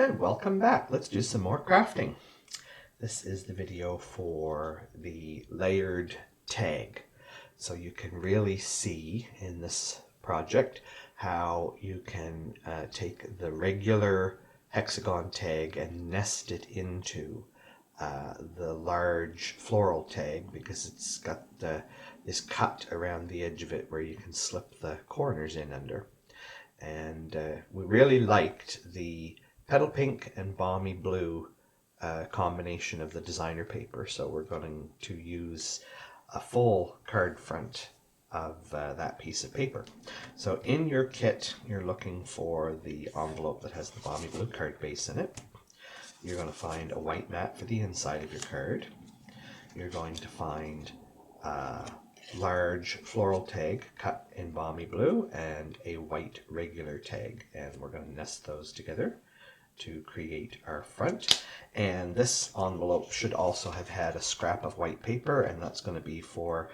And welcome back. Let's do some more crafting. This is the video for the layered tag. So you can really see in this project how you can take the regular hexagon tag and nest it into the large floral tag, because it's got this cut around the edge of it where you can slip the corners in under. And we really liked the petal pink and balmy blue combination of the designer paper, so we're going to use a full card front of that piece of paper. So in your kit, you're looking for the envelope that has the balmy blue card base in it. You're going to find a white mat for the inside of your card. You're going to find large floral tag cut in balmy blue and a white regular tag, and we're going to nest those together to create our front. And this envelope should also have had a scrap of white paper, and that's going to be for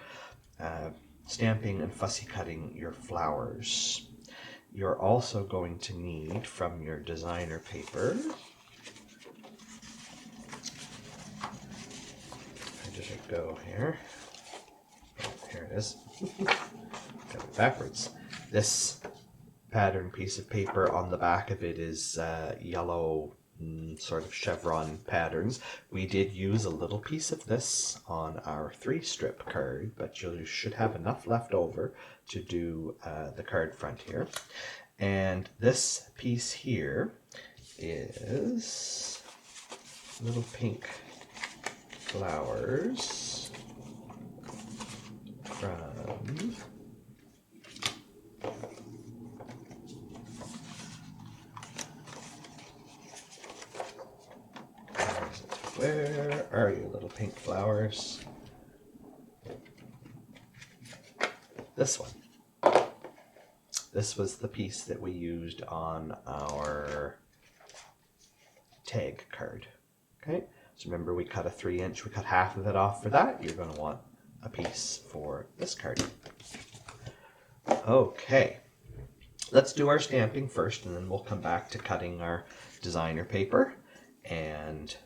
stamping and fussy cutting your flowers. You're also going to need from your designer paper, where did it go here? Here it is. Got it backwards. This pattern piece of paper, on the back of it is yellow sort of chevron patterns. We did use a little piece of this on our 3-strip card, but you should have enough left over to do the card front here. And this piece here is little pink flowers from where are you, little pink flowers? This one. This was the piece that we used on our tag card. Okay, so remember we cut a 3-inch, we cut half of it off for that. You're going to want a piece for this card. Okay, let's do our stamping first, and then we'll come back to cutting our designer paper and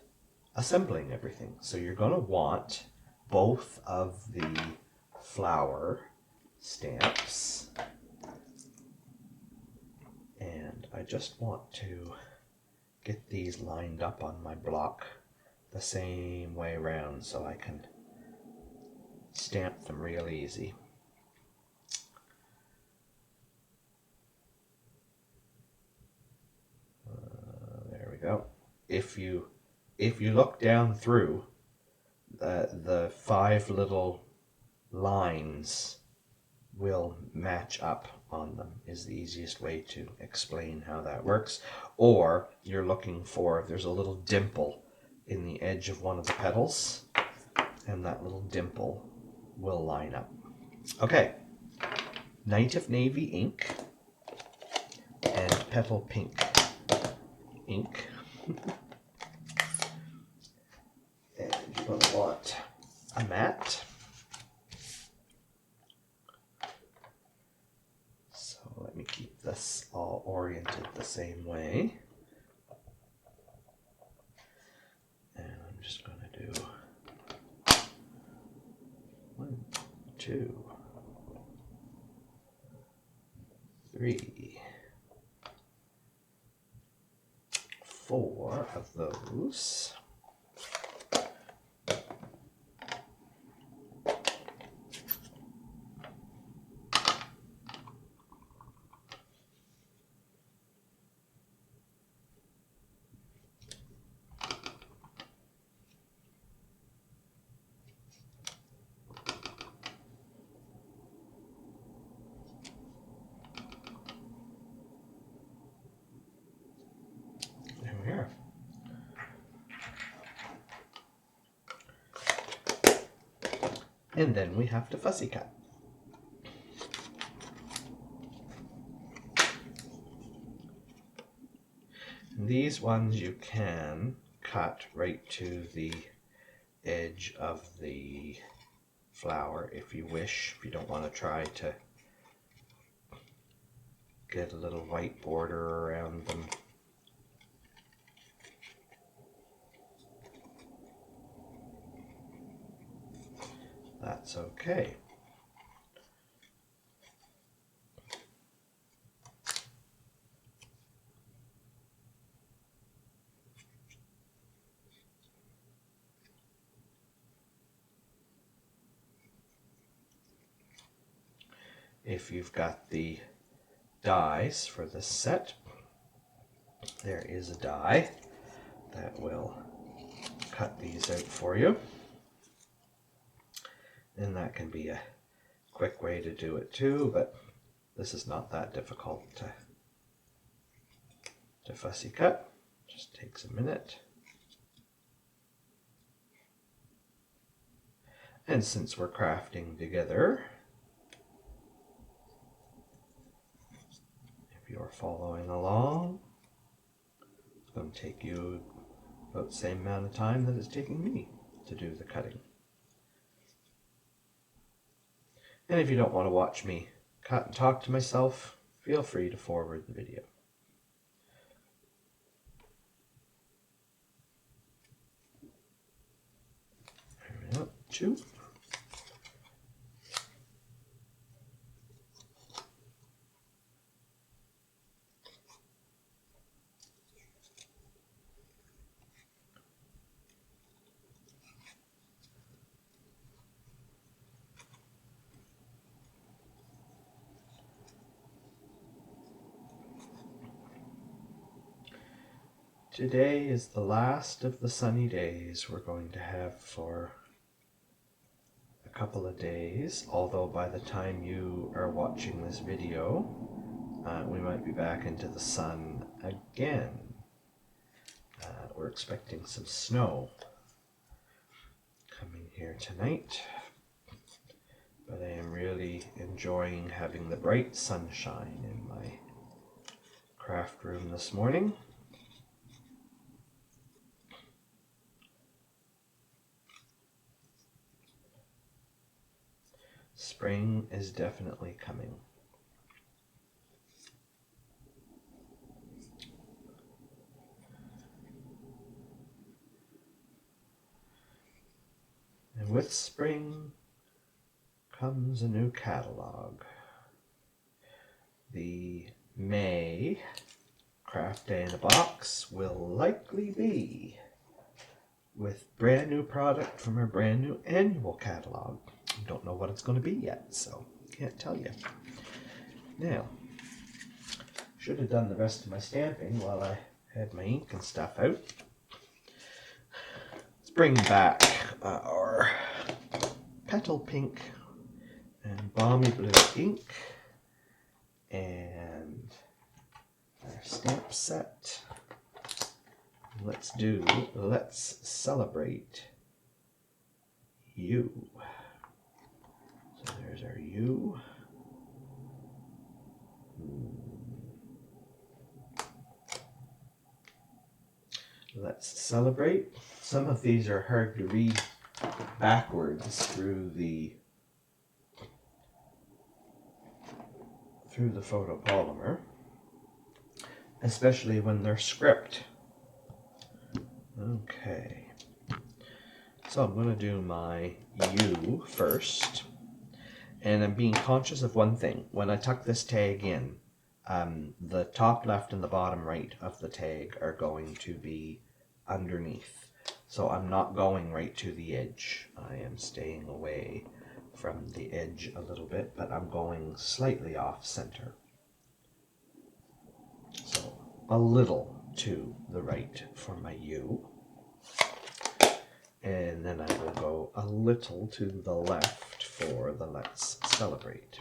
assembling everything. So you're going to want both of the flower stamps, and I just want to get these lined up on my block the same way around so I can stamp them real easy. There we go. If you look down through, the 5 little lines will match up on them, is the easiest way to explain how that works. Or you're looking for, there's a little dimple in the edge of one of the petals, and that little dimple will line up. Okay, Night of Navy ink and Petal Pink ink. And you're going to want a mat. So let me keep this all oriented the same way. And I'm just going to do 1, 2, 3, 4 of those. There we are. And then we have to fussy cut. And these ones you can cut right to the edge of the flower if you wish, if you don't want to try to get a little white border around them. that's okay. If you've got the dies for this set, there is a die that will cut these out for you. And that can be a quick way to do it too, but this is not that difficult to fussy cut. Just takes a minute. And since we're crafting together, if you're following along, it's going to take you about the same amount of time that it's taking me to do the cutting. And if you don't want to watch me cut and talk to myself, feel free to forward the video. There we go, 2. Today is the last of the sunny days we're going to have for a couple of days, although by the time you are watching this video, we might be back into the sun again. We're expecting some snow coming here tonight, but I am really enjoying having the bright sunshine in my craft room this morning. Spring is definitely coming. And with spring comes a new catalog. The May Craft Day in a Box will likely be with brand new product from our brand new annual catalog. Don't know what it's going to be yet, so can't tell you. Now, should have done the rest of my stamping while I had my ink and stuff out. Let's bring back our Petal Pink and Balmy Blue ink and our stamp set. Let's Celebrate You. So there's our U. Let's Celebrate. Some of these are hard to read backwards through the photopolymer, especially when they're script. Okay, so I'm going to do my U first, and I'm being conscious of one thing. When I tuck this tag in, the top left and the bottom right of the tag are going to be underneath. So I'm not going right to the edge. I am staying away from the edge a little bit, but I'm going slightly off center. So a little to the right for my U. And then I will go a little to the left for the Let's Celebrate.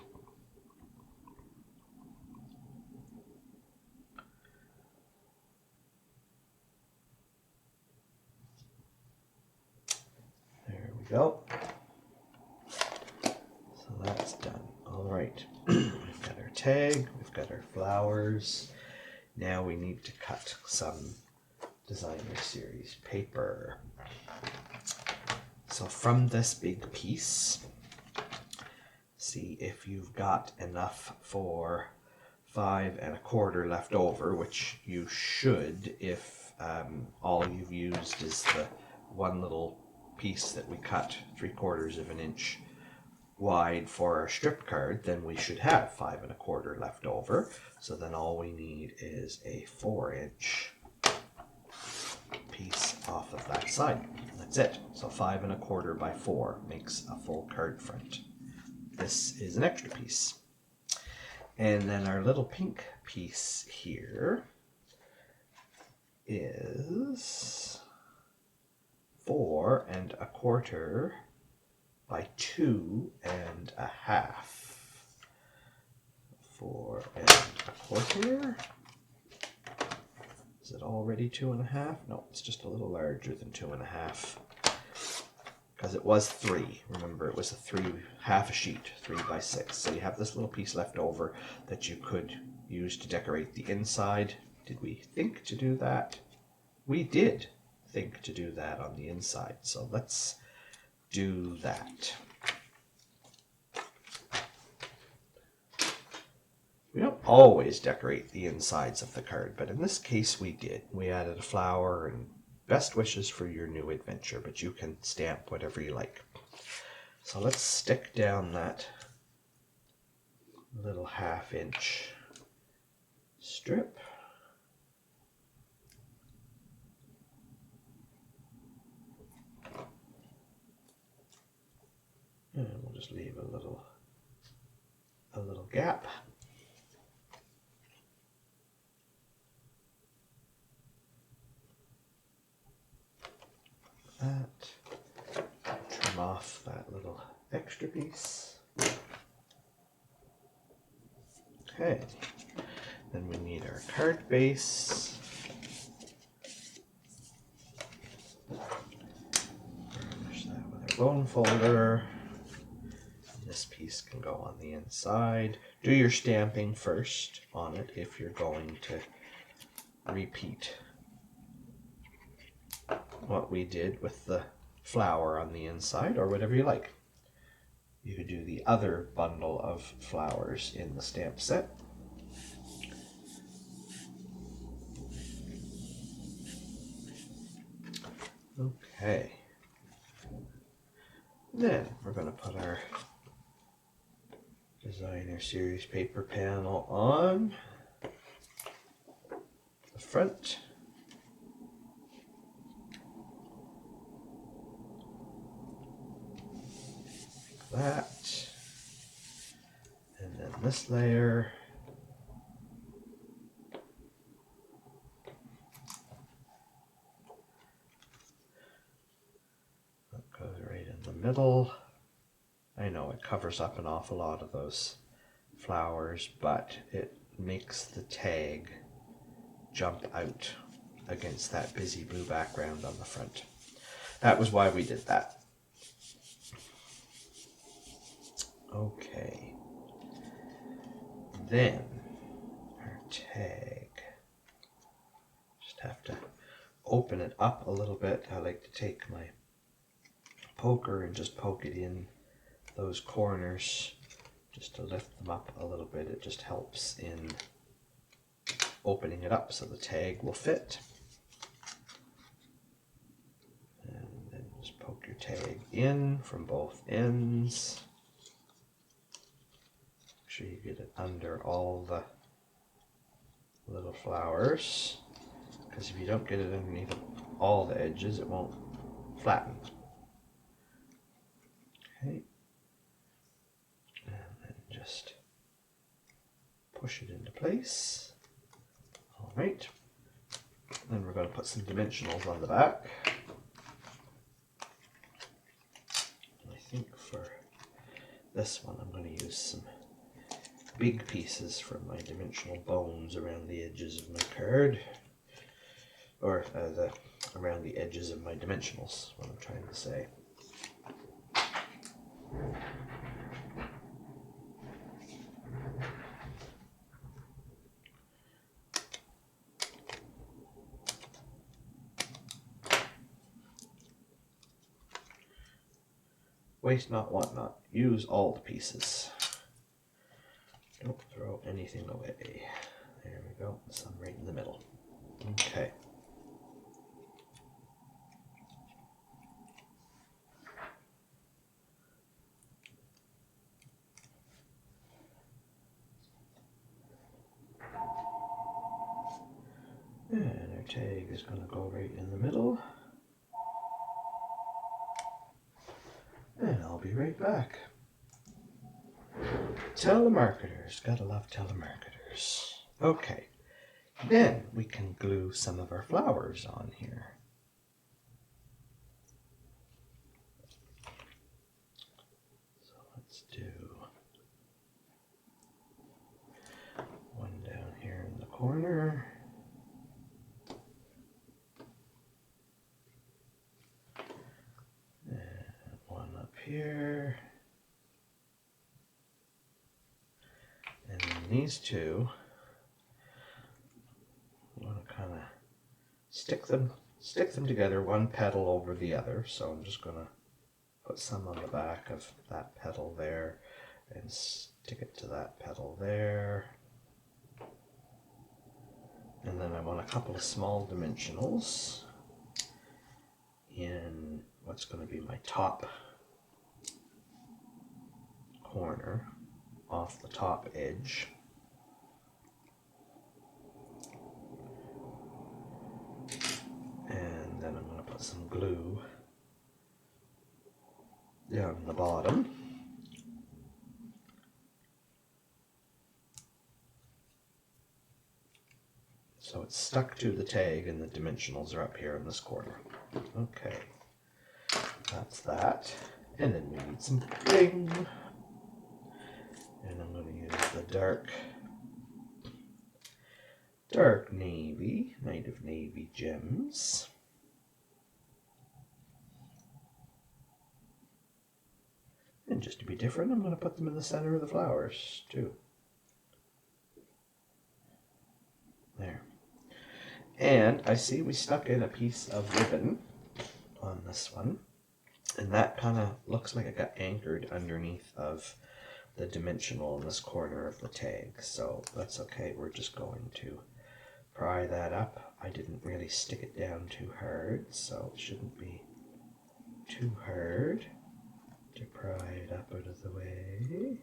There we go. So that's done. All right. We've got our tag, we've got our flowers. Now we need to cut some designer series paper. So from this big piece, see if you've got enough for 5 1/4 left over, which you should if all you've used is the one little piece that we cut 3/4 of an inch wide for our strip card, then we should have 5 1/4 left over. So then all we need is a 4-inch piece off of that side. That's it. So 5 1/4 by 4 makes a full card front. This is an extra piece. And then our little pink piece here is 4 1/4 by 2 1/2. 4 1/4. Is it already 2 1/2? No, it's just a little larger than 2 1/2. Because it was 3. Remember, it was half a sheet, 3 by 6. So you have this little piece left over that you could use to decorate the inside. Did we think to do that? We did think to do that on the inside. So let's do that. We don't always decorate the insides of the card, but in this case we did. We added a flower and best wishes for your new adventure, but you can stamp whatever you like. So let's stick down that little 1/2 inch strip. And we'll just leave a little gap. That. Trim off that little extra piece. Okay. Then we need our card base. Finish that with our bone folder. This piece can go on the inside. Do your stamping first on it if you're going to repeat what we did with the flower on the inside, or whatever you like. You could do the other bundle of flowers in the stamp set. Okay. Then we're going to put our Designer Series paper panel on the front. That, and then this layer, that goes right in the middle. I know it covers up an awful lot of those flowers, but it makes the tag jump out against that busy blue background on the front. That was why we did that. Okay, then our tag, just have to open it up a little bit. I like to take my poker and just poke it in those corners just to lift them up a little bit. It just helps in opening it up so the tag will fit. And then just poke your tag in from both ends. Make sure you get it under all the little flowers, because if you don't get it underneath all the edges, it won't flatten. Okay, and then just push it into place. All right, then we're going to put some dimensionals on the back. I think for this one I'm going to use some big pieces from my dimensional bones around the edges of my card, or around the edges of my dimensionals, what I'm trying to say. Waste not, want not. Use all the pieces. Don't throw anything away. There we go. Some right in the middle. Okay. And our tag is going to go right in the middle. And I'll be right back. Telemarketers, gotta love telemarketers. Okay, then we can glue some of our flowers on here. So let's do one down here in the corner. And one up here. And then these two, I'm going to kind of stick them together, one petal over the other. So I'm just going to put some on the back of that petal there and stick it to that petal there. And then I want a couple of small dimensionals in what's going to be my top corner off the top edge. And then I'm going to put some glue down the bottom. So it's stuck to the tag and the dimensionals are up here in this corner. Okay, that's that. And then we need some bling. And I'm going to use the dark navy, Night of Navy gems. And just to be different, I'm going to put them in the center of the flowers too. There. And I see we stuck in a piece of ribbon on this one. And that kind of looks like it got anchored underneath of the dimensional in this corner of the tag. So that's okay. We're just going to pry that up. I didn't really stick it down too hard, so it shouldn't be too hard to pry it up out of the way.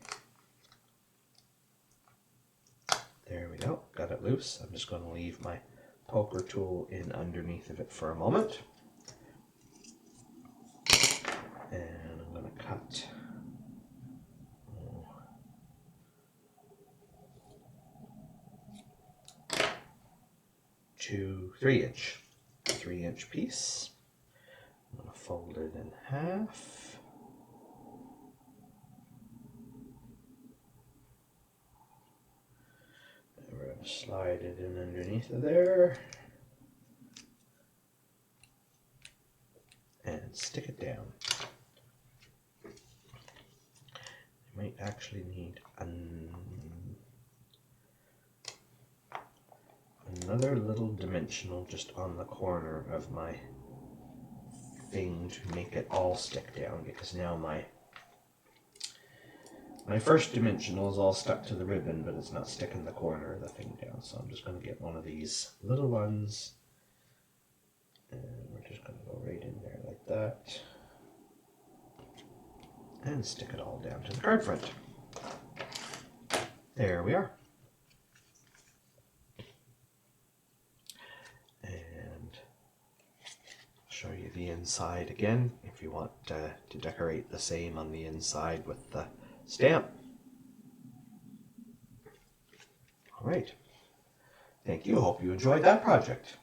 There we go. Got it loose. I'm just going to leave my poker tool in underneath of it for a moment. And I'm going to cut 3-inch piece. I'm going to fold it in half. And we're going to slide it in underneath of there. And stick it down. You might actually need another little dimensional just on the corner of my thing to make it all stick down, because now my first dimensional is all stuck to the ribbon, but it's not sticking the corner of the thing down. So I'm just going to get one of these little ones, and we're just going to go right in there like that, and stick it all down to the card front. There we are. Show you the inside again if you want to decorate the same on the inside with the stamp. All right. Thank you. Hope you enjoyed that project.